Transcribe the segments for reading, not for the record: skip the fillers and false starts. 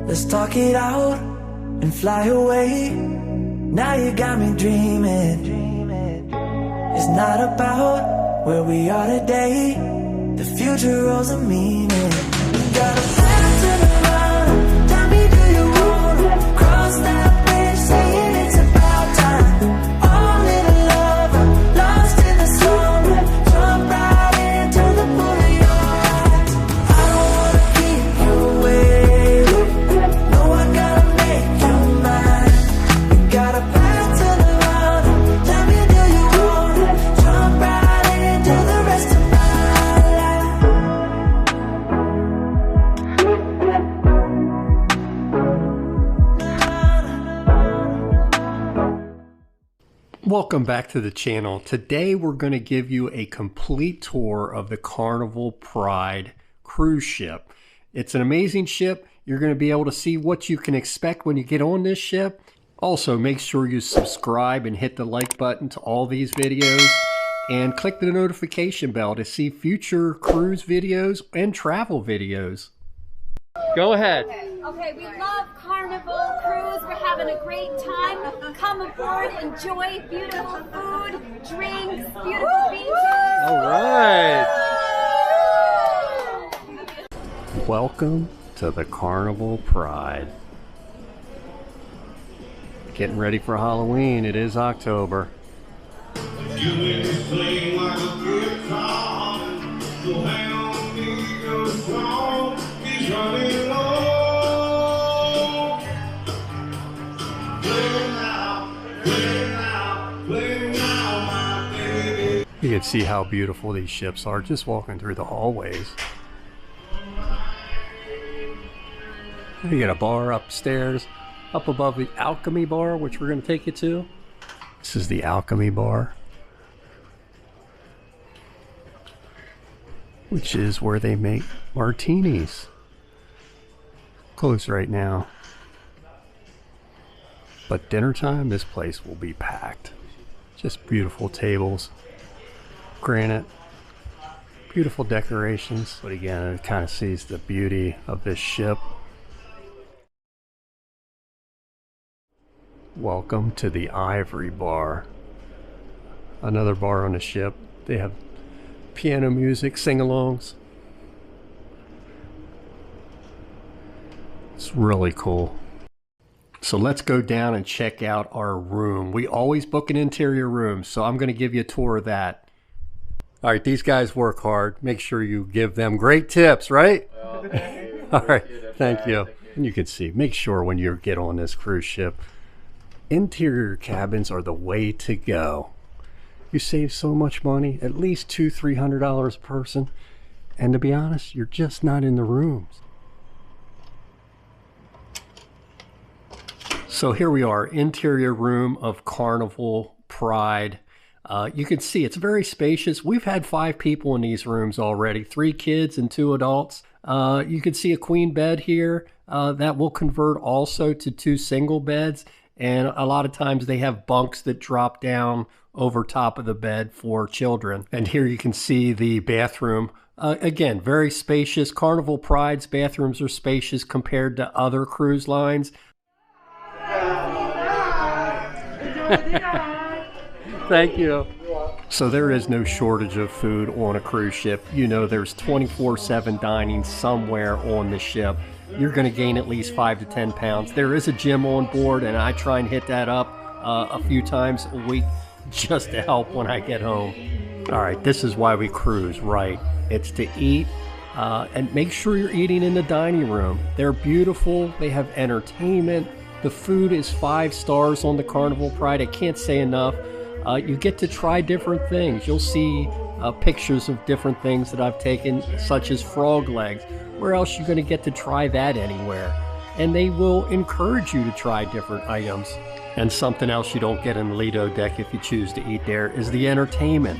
Let's talk it out and fly away. Now you got me dreaming. It's not about where we are today. The future holds a meaning. We got a plan to the road. Tell me, do you wanna cross that bridge? Saying it's about time. All in love, lost in the storm. Jump right into the pool of your eyes. I don't wanna keep you waiting. No, I gotta make you mine. We got a plan to the road. Tell me, do you wanna jump right into the rest of my life? Welcome back to the channel. Today we're going to give you a complete tour of the Carnival Pride cruise ship. It's an amazing ship. You're going to be able to see what you can expect when you get on this ship. Also, make sure you subscribe and hit the like button to all these videos and click the notification bell to see future cruise videos and travel videos. Go ahead. Okay, we love Carnival Cruise. We're having a great time. Come aboard, enjoy beautiful food, drinks, beautiful beaches. All right. Welcome to the Carnival Pride. Getting ready for Halloween. It is October. You can see how beautiful these ships are just walking through the hallways. You get a bar upstairs, up above the Alchemy Bar, which we're going to take you to. This is the Alchemy Bar, which is where they make martinis. Closed right now. But dinner time, this place will be packed. Just beautiful tables. Granite, beautiful decorations, but again, it kind of sees the beauty of this ship. Welcome to the Ivory Bar, another bar on the ship. They have piano music, sing-alongs. It's really cool. So let's go down and check out our room. We always book an interior room, so I'm going to give you a tour of that. All right, these guys work hard. Make sure you give them great tips, right? Well, thank you. All right, thank you. And you can see, make sure when you get on this cruise ship, interior cabins are the way to go. You save so much money, at least $200–300 a person. And to be honest, you're just not in the rooms. So here we are, interior room of Carnival Pride. You can see it's very spacious. We've had 5 people in these rooms already, 3 kids and 2 adults. You can see a queen bed here that will convert also to 2 single beds. And a lot of times they have bunks that drop down over top of the bed for children. And here you can see the bathroom. Again, very spacious. Carnival Pride's bathrooms are spacious compared to other cruise lines. Thank you. So there is no shortage of food on a cruise ship. You know there's 24/7 dining somewhere on the ship. You're going to gain at least 5 to 10 pounds. There is a gym on board, and I try and hit that up a few times a week just to help when I get home. All right, this is why we cruise, right? It's to eat, and make sure you're eating in the dining room. They're beautiful. They have entertainment. The food is 5 stars on the Carnival Pride. I can't say enough. You get to try different things. You'll see pictures of different things that I've taken, such as frog legs. Where else are you going to get to try that anywhere? And they will encourage you to try different items. And something else you don't get in the Lido Deck if you choose to eat there is the entertainment.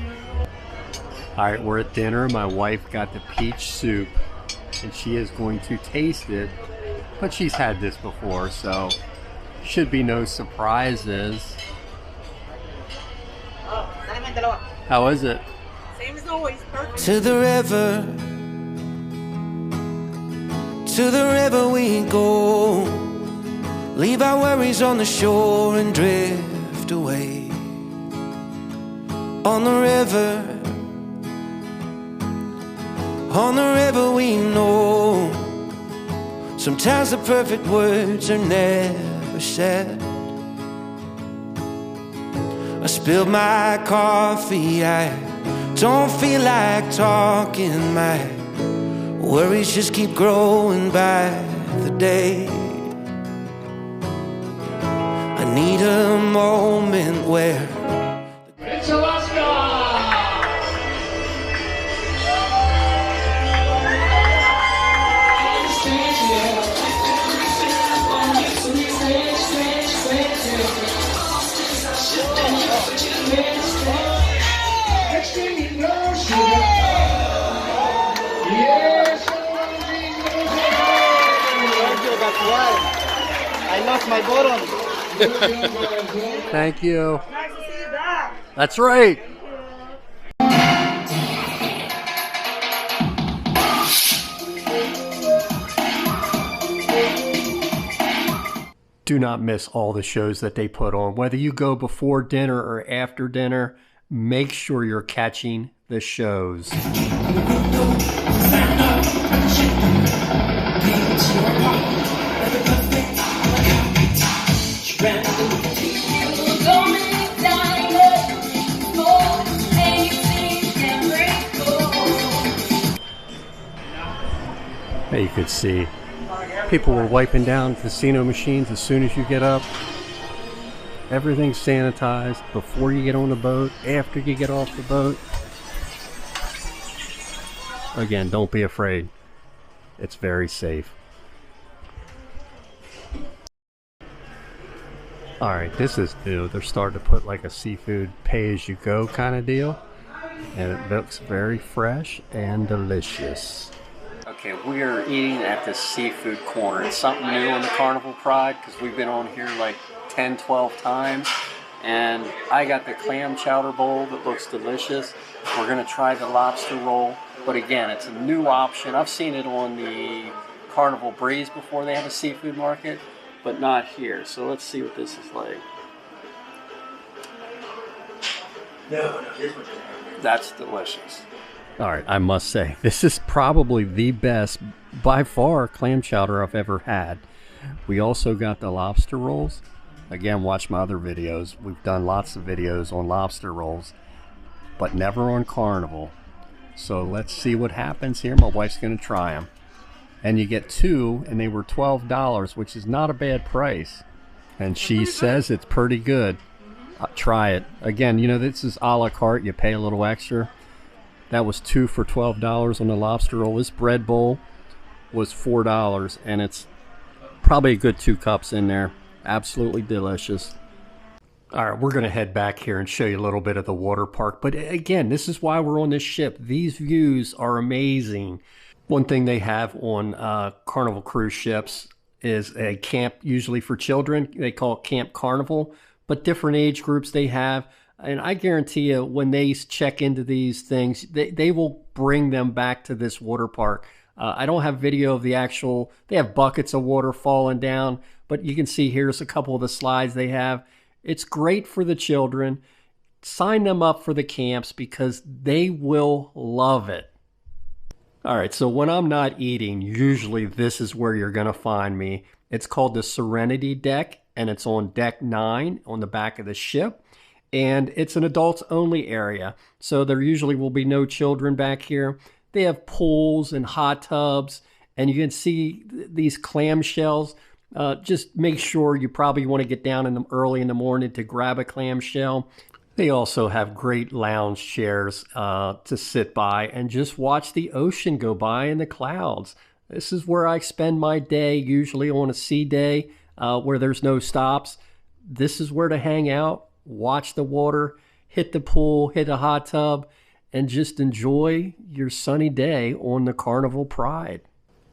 All right, we're at dinner. My wife got the peach soup, and she is going to taste it. But she's had this before, so should be no surprises. How is it? Same as always, perfect. To the river, To the river we go, leave our worries on the shore and drift away. On the river we know, sometimes the perfect words are never said. I spilled my coffee, I don't feel like talking. My worries just keep growing by the day. I need a moment where It's Alaska! Next thing you know, sugar. Yes, That's why I lost my bottom. Thank you. Nice to see you back. That's right. Do not miss all the shows that they put on. Whether you go before dinner or after dinner, make sure you're catching the shows. Hey, you could see people were wiping down casino machines as soon as you get up. Everything's sanitized before you get on the boat, after you get off the boat. Again, don't be afraid. It's very safe. Alright, this is new. They're starting to put like a seafood pay-as-you-go kind of deal. And it looks very fresh and delicious. Okay, we are eating at the seafood corner. It's something new on the Carnival Pride because we've been on here like 10, 12 times. And I got the clam chowder bowl that looks delicious. We're going to try the lobster roll. But again, it's a new option. I've seen it on the Carnival Breeze before. They have a seafood market, but not here. So let's see what this is like. No, this one's good. That's delicious. All right, I must say, this is probably the best, by far, clam chowder I've ever had. We also got the lobster rolls. Again, watch my other videos. We've done lots of videos on lobster rolls, but never on Carnival. So let's see what happens here. My wife's going to try them. And you get two, and they were $12, which is not a bad price. And she says it's pretty good. Try it. Again, you know, this is a la carte. You pay a little extra. That was two for $12 on the lobster roll. This bread bowl was $4, and it's probably a good 2 cups in there. Absolutely delicious. All right, we're going to head back here and show you a little bit of the water park. But again, this is why we're on this ship. These views are amazing. One thing they have on Carnival cruise ships is a camp, usually for children. They call it Camp Carnival, but different age groups they have. And I guarantee you, when they check into these things, they will bring them back to this water park. I don't have video of the actual, they have buckets of water falling down, but you can see here's a couple of the slides they have. It's great for the children. Sign them up for the camps because they will love it. All right, so when I'm not eating, usually this is where you're going to find me. It's called the Serenity Deck, and it's on deck 9 on the back of the ship. And it's an adults only area. So there usually will be no children back here. They have pools and hot tubs, and you can see these clamshells. Just make sure you probably want to get down early in the morning to grab a clamshell. They also have great lounge chairs to sit by and just watch the ocean go by in the clouds. This is where I spend my day, usually on a sea day where there's no stops. This is where to hang out. Watch the water, hit the pool, hit a hot tub, and just enjoy your sunny day on the Carnival Pride.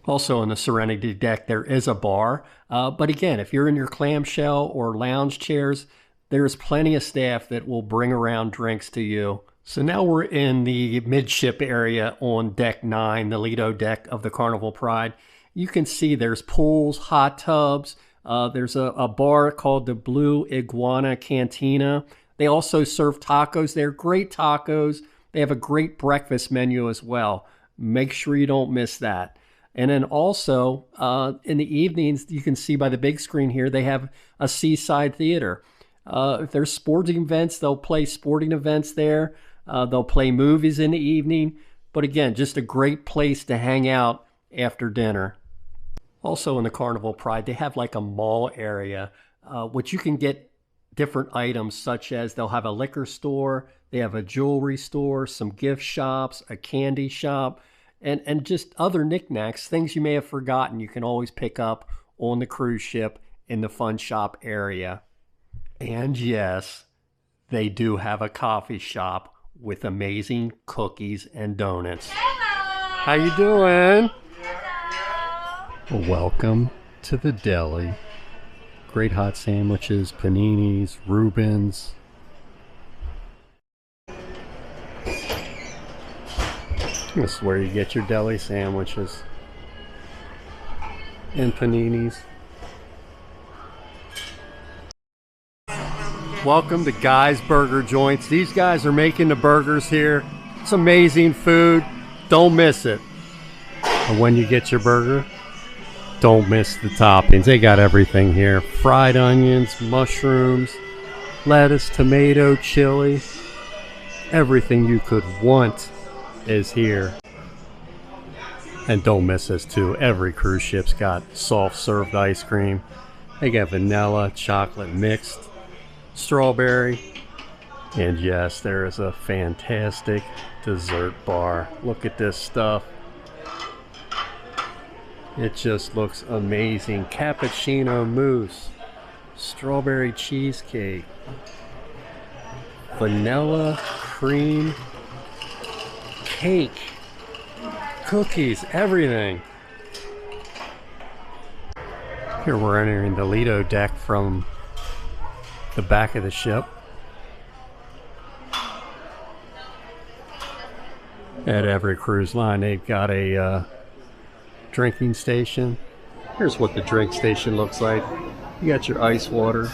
Also on the Serenity Deck, there is a bar. But again, if you're in your clamshell or lounge chairs, there's plenty of staff that will bring around drinks to you. So now we're in the midship area on deck 9, the Lido Deck of the Carnival Pride. You can see there's pools, hot tubs. There's a bar called the BlueIguana Cantina. They also serve tacos. They're great tacos. They have a great breakfast menu as well. Make sure you don't miss that. And then also, in the evenings, you can see by the big screen here, they have a seaside theater. If there's sporting events, they'll play sporting events there. They'll play movies in the evening. But again, just a great place to hang out after dinner. Also in the Carnival Pride, they have like a mall area, which you can get different items, such as they'll have a liquor store, they have a jewelry store, some gift shops, a candy shop, and just other knickknacks, things you may have forgotten you can always pick up on the cruise ship in the fun shop area. And yes, they do have a coffee shop with amazing cookies and donuts. Hello. How you doing? Hello. Welcome to the deli. Great hot sandwiches, paninis, Reubens. This is where you get your deli sandwiches and paninis. Welcome to Guy's Burger Joints. These guys are making the burgers here. It's amazing food. Don't miss it. And when you get your burger, don't miss the toppings. They got everything here. Fried onions, mushrooms, lettuce, tomato, chili. Everything you could want is here. And don't miss this too. Every cruise ship's got soft served ice cream. They got vanilla, chocolate mixed, strawberry. And yes, there is a fantastic dessert bar. Look at this stuff. It just looks amazing. Cappuccino mousse, strawberry cheesecake, vanilla cream cake, cookies, everything. Here we're entering the Lido Deck from the back of the ship. At every cruise line, they've got a drinking station. Here's what the drink station looks like. You got your ice water.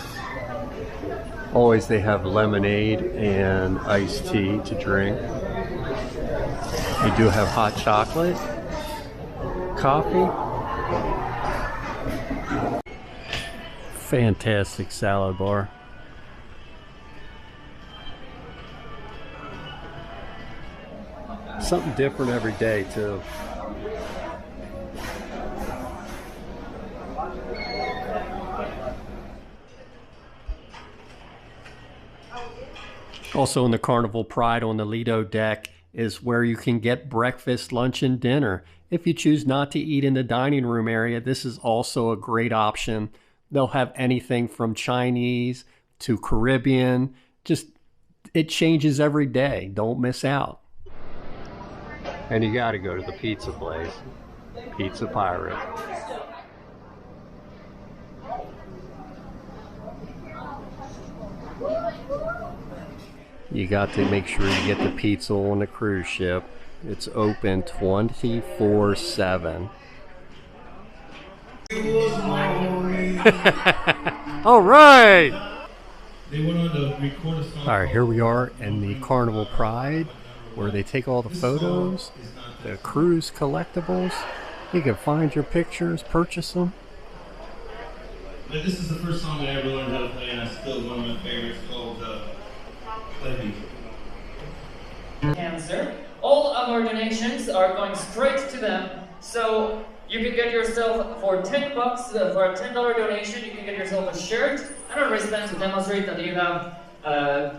Always they have lemonade and iced tea to drink. They do have hot chocolate, coffee. Fantastic salad bar. Something different every day too. Also in the Carnival Pride on the Lido Deck is where you can get breakfast, lunch, and dinner. If you choose not to eat in the dining room area, this is also a great option. They'll have anything from Chinese to Caribbean. Just, it changes every day. Don't miss out. And you got to go to the pizza place, Pizza Pirate. You got to make sure you get the pizza on the cruise ship. It's open 24/7. All right. All right, here we are in the Carnival Pride, where they take all the photos, the cruise collectibles. You can find your pictures, purchase them. This is the first song that I ever learned how to play, and it's still one of my favorites, called Cancer. All of our donations are going straight to them. So you can get yourself for $10 for a $10 donation. You can get yourself a shirt and a wristband to demonstrate that you have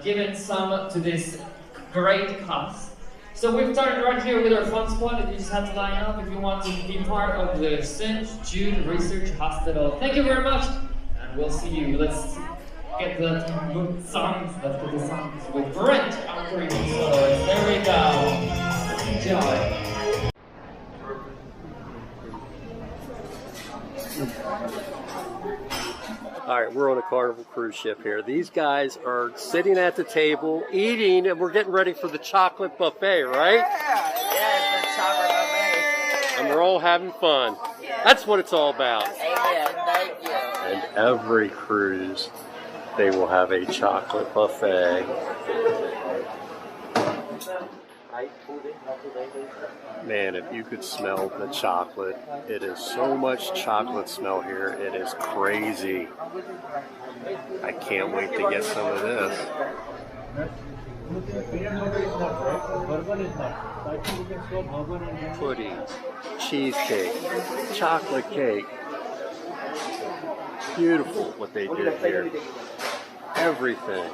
given some to this great cause. So we've started right here with our fun squad. You just have to line up if you want to be part of the St. Jude Research Hospital. Thank you very much, and we'll see you. Let's get the songs. Let's get the songs with Brent, our great soloist. There we go. Enjoy. All right, we're on a Carnival cruise ship here. These guys are sitting at the table, eating, and we're getting ready for the chocolate buffet, right? Yeah, yes, the chocolate buffet. And we're all having fun. Yeah. That's what it's all about. Amen. Thank you. And every cruise, they will have a chocolate buffet. Man, if you could smell the chocolate, it is so much chocolate smell here. It is crazy. I can't wait to get some of this. Pudding, cheesecake, chocolate cake. Beautiful what they did here. Everything.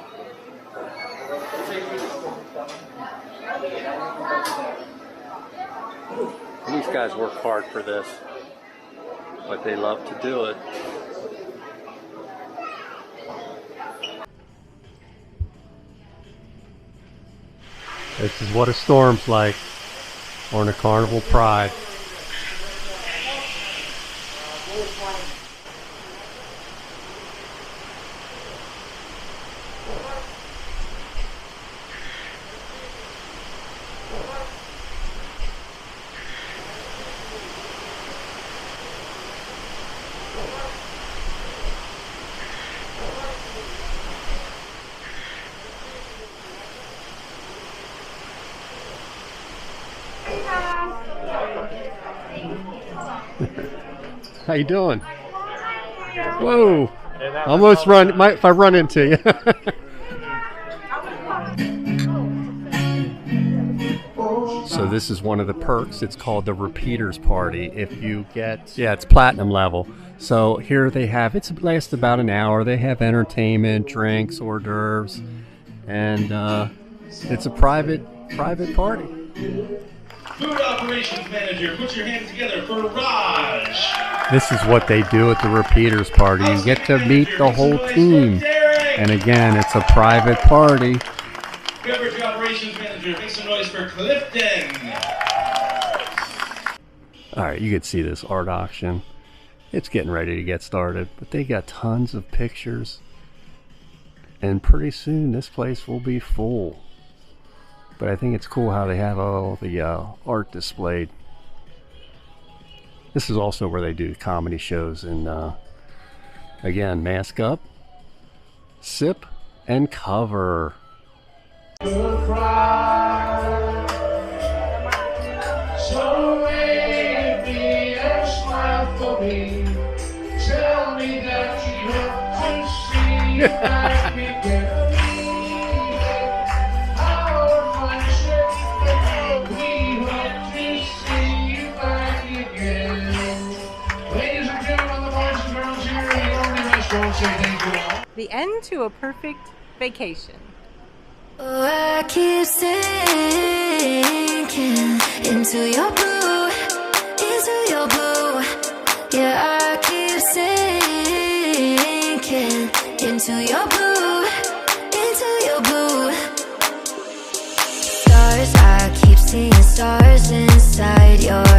These guys work hard for this, but they love to do it. This is what a storm's like on a Carnival Pride. How you doing? Whoa! Almost run. If I run into you. So this is one of the perks. It's called the Repeaters Party. If you get, it's platinum level. So here they have, it lasts about an hour. They have entertainment, drinks, hors d'oeuvres, and it's a private party. Food Operations Manager, put your hands together for Raj. This is what they do at the Repeaters Party. You get to meet the whole team. And again, it's a private party. Beverage Operations Manager, make some noise for Clifton. Alright, you can see this art auction. It's getting ready to get started, but they got tons of pictures. And pretty soon this place will be full. But I think it's cool how they have all the art displayed. This is also where they do comedy shows. And again, mask up, sip, and cover. So wave me and smile for me. Tell me that you hope to see back again. The end to a perfect vacation. Oh, I keep sinking into your blue, Yeah, I keep sinking into your blue, Stars, I keep seeing stars inside your